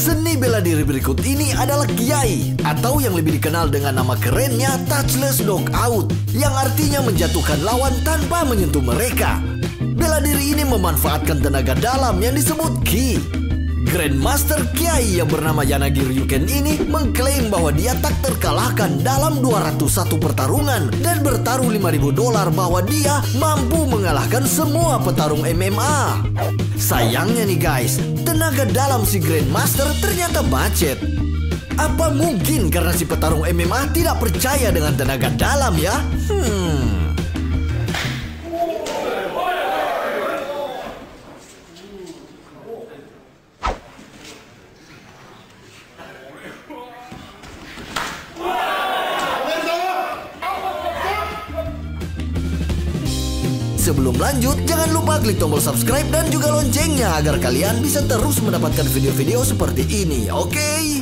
Seni bela diri berikut ini adalah Kiai, atau yang lebih dikenal dengan nama kerennya Touchless Knockout, yang artinya menjatuhkan lawan tanpa menyentuh mereka. Bela diri ini memanfaatkan tenaga dalam yang disebut Ki. Grandmaster Kiai yang bernama Yanagir Yuken ini mengklaim bahwa dia tak terkalahkan dalam 201 pertarungan dan bertaruh $5.000 bahwa dia mampu mengalahkan semua petarung MMA. Sayangnya nih guys, tenaga dalam si Grandmaster ternyata bacet. Apa mungkin karena si petarung MMA tidak percaya dengan tenaga dalam ya? Sebelum lanjut, jangan lupa klik tombol subscribe dan juga loncengnya agar kalian bisa terus mendapatkan video-video seperti ini, oke?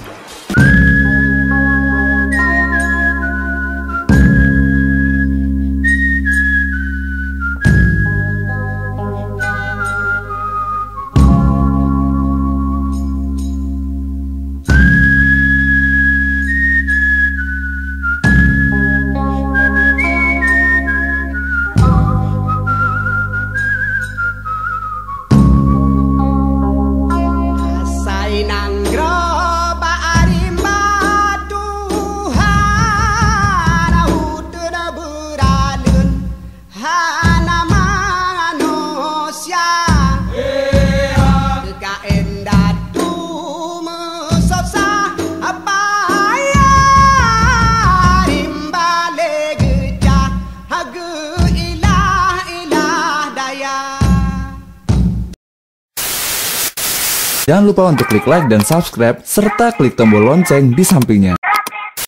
Jangan lupa untuk klik like dan subscribe, serta klik tombol lonceng di sampingnya.